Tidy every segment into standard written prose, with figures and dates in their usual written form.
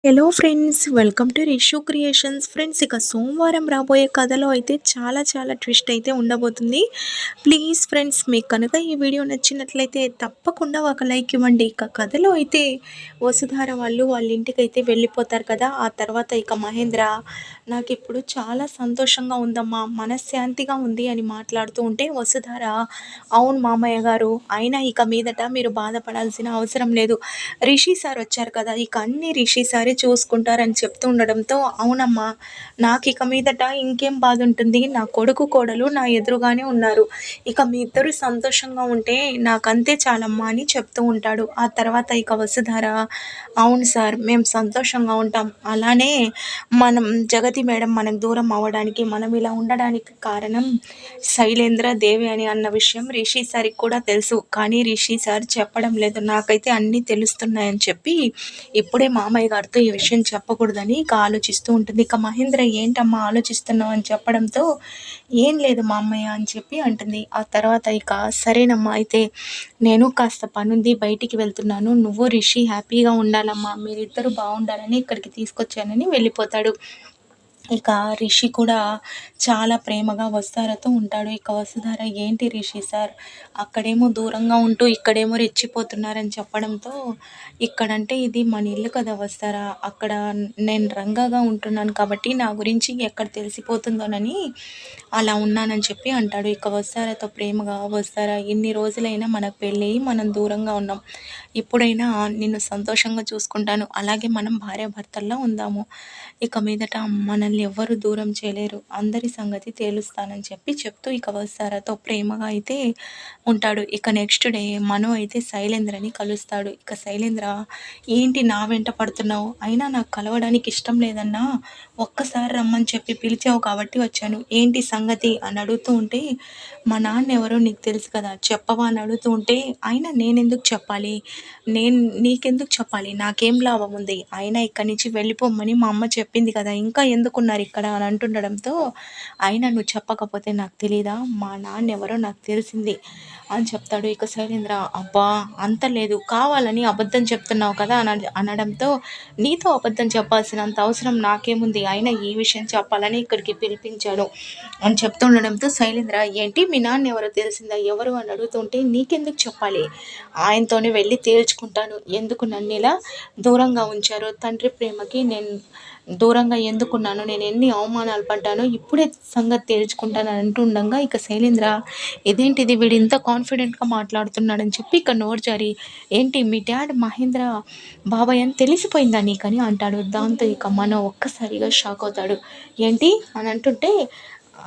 Hello friends, welcome to Rishu creations. Friends, ఇక సోమవారం రాబోయే కథలో అయితే చాలా చాలా ట్విస్ట్ అయితే ఉండబోతుంది. ప్లీజ్ ఫ్రెండ్స్, మీకు కనుక ఈ వీడియో నచ్చినట్లయితే తప్పకుండా ఒక లైక్ ఇవ్వండి. ఇక కథలో అయితే వసుధార వాళ్ళ ఇంటికి అయితే వెళ్ళిపోతారు కదా. ఆ తర్వాత ఇక మహేంద్ర నాకు ఇప్పుడు చాలా సంతోషంగా ఉందమ్మా, మనశ్శాంతిగా ఉంది అని మాట్లాడుతూ ఉంటే వసుధార, అవును మామయ్య గారు, అయినా ఇక మీదట మీరు బాధపడాల్సిన అవసరం లేదు. రిషి సార్ వచ్చారు కదా, ఇక అన్ని రిషి సారే చూసుకుంటారని చెప్తూ ఉండడంతో, అవునమ్మా, నాకు ఇక మీదట ఇంకేం బాధ ఉంటుంది, నా కొడుకు కోడలు నా ఎదురుగానే ఉన్నారు, ఇక మీ ఇద్దరు సంతోషంగా ఉంటే నాకంతే చాలమ్మా అని చెప్తూ ఉంటాడు. ఆ తర్వాత ఇక వసుధార, అవును సార్, మేము సంతోషంగా ఉంటాం, అలానే మనం జగతి మేడం మనకు దూరం అవ్వడానికి, మనం ఇలా ఉండడానికి కారణం శైలేంద్ర దేవి అని అన్న విషయం రిషి సార్కి కూడా తెలుసు, కానీ రిషి సార్ చెప్పడం లేదు, నాకైతే అన్నీ తెలుస్తున్నాయని చెప్పి ఇప్పుడే మామయ్య గారితో ఈ విషయం చెప్పకూడదని ఇక ఆలోచిస్తూ ఉంటుంది. ఇక మహేంద్ర, ఏంటమ్మా ఆలోచిస్తున్నావు అని చెప్పడంతో, ఏం లేదు మామయ్య అని చెప్పి అంటుంది. ఆ తర్వాత ఇక సరేనమ్మా, అయితే నేను కాస్త పనుంది బయటికి వెళ్తున్నాను, నువ్వు రిషి హ్యాపీగా ఉండాలమ్మా, మీరిద్దరు బాగుండాలని ఇక్కడికి తీసుకొచ్చానని వెళ్ళిపోతాడు. ఇక రిషి కూడా చాలా ప్రేమగా వసుధారతో ఉంటాడు. ఇక వసుధార, ఏంటి రిషి సార్, అక్కడేమో దూరంగా ఉంటూ ఇక్కడేమో రెచ్చిపోతున్నారని చెప్పడంతో, ఇక్కడంటే ఇది మన ఇల్లు కదా వసుధార, అక్కడ నేను రంగాగా ఉంటున్నాను కాబట్టి నా గురించి ఎక్కడ తెలిసిపోతుందోనని అలా ఉన్నానని చెప్పి అంటాడు. ఇక వసుధారతో ప్రేమగా, వసుధార, ఇన్ని రోజులైనా మనకు పెళ్ళి మనం దూరంగా ఉన్నాం, ఇప్పుడైనా నిన్ను సంతోషంగా చూసుకుంటాను, అలాగే మనం భార్యాభర్తల్లో ఉందాము, ఇక మీదట మనల్ని ఎవ్వరు దూరం చేయలేరు, అందరి సంగతి తేలుస్తానని చెప్పి చెప్తూ ఇక వసుధారతో ప్రేమగా అయితే ఉంటాడు. ఇక నెక్స్ట్ డే మను అయితే శైలేంద్రని కలుస్తాడు. ఇక శైలేంద్ర, ఏంటి నా వెంట పడుతున్నావు, అయినా నాకు కలవడానికి ఇష్టం లేదన్నా, ఒక్కసారి రమ్మని చెప్పి పిలిచావు కాబట్టి వచ్చాను, ఏంటి సంగతి అని అడుగుతూ ఉంటే, మా నాన్న ఎవరో నీకు తెలుసు కదా, చెప్పవా అని అడుగుతూ ఉంటే, అయినా నేనెందుకు చెప్పాలి, నేను నీకెందుకు చెప్పాలి, నాకేం లాభం ఉంది, అయినా ఇక్కడి నుంచి వెళ్ళిపోమ్మని మా అమ్మ చెప్పింది కదా, ఇంకా ఎందుకున్నారు ఇక్కడ అని అంటుండడంతో, అయినా నువ్వు చెప్పకపోతే నాకు తెలీదా, మా నాన్న ఎవరో నాకు తెలిసింది అని చెప్తాడు. ఇక శైలేంద్ర, అబ్బా అంత లేదు, కావాలని అబద్ధం చెప్తున్నావు కదా అనడంతో, నీతో అబద్ధం చెప్పాల్సినంత అవసరం నాకేముంది, అయినా ఈ విషయం చెప్పాలని ఇక్కడికి పిలిపించాను అని చెప్తుండడంతో, శైలేంద్ర, ఏంటి మీ నాన్న ఎవరో తెలిసిందా, ఎవరు అని అడుగుతుంటే, నీకెందుకు చెప్పాలి, ఆయనతోనే వెళ్ళి తేల్చుకుంటాను, ఎందుకు నన్ను ఇలా దూరంగా ఉంచారో, తండ్రి ప్రేమకి నేను దూరంగా ఎందుకున్నాను, నేను ఎన్ని అవమానాలు పడ్డానో ఇప్పుడే సంగతి తేల్చుకుంటానని అంటుండగా, ఇక శైలేంద్ర, ఇదేంటిది, వీడు ఇంత కాన్ఫిడెంట్గా మాట్లాడుతున్నాడని చెప్పి ఇక నోరు జారి, ఏంటి మీ డాడ్ మహేంద్ర బాబాయ్ అని తెలిసిపోయిందా నీకని అంటాడు. దాంతో ఇక మన ఒక్కసారిగా షాక్ అవుతాడు. ఏంటి అని అంటుంటే,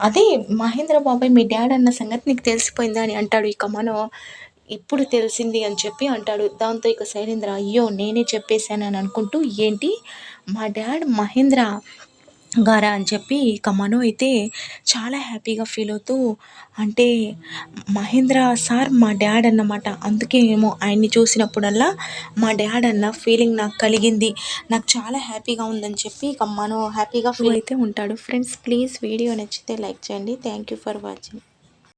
అదే మహేంద్ర బాబాయ్ మీ డాడ్ అన్న సంగతి నీకు తెలిసిపోయిందా అని అంటాడు. ఇక మనం ఇప్పుడు తెలిసింది అని చెప్పి అంటాడు. దాంతో ఇక శైలేంద్ర, అయ్యో నేనే చెప్పేశాను అని అనుకుంటూ, ఏంటి మా డాడ్ మహేంద్ర గారా అని చెప్పి ఇక మను అయితే చాలా హ్యాపీగా ఫీల్ అవుతూ, అంటే మహేంద్ర సార్ మా డాడ్ అన్నమాట, అందుకే ఏమో ఆయన్ని చూసినప్పుడల్లా మా డాడ్ అన్న ఫీలింగ్ నాకు కలిగింది, నాకు చాలా హ్యాపీగా ఉందని చెప్పి ఇక మను హ్యాపీగా ఫీల్ అయితే ఉంటాడు. ఫ్రెండ్స్, ప్లీజ్ వీడియో నచ్చితే లైక్ చేయండి. Thank you for watching.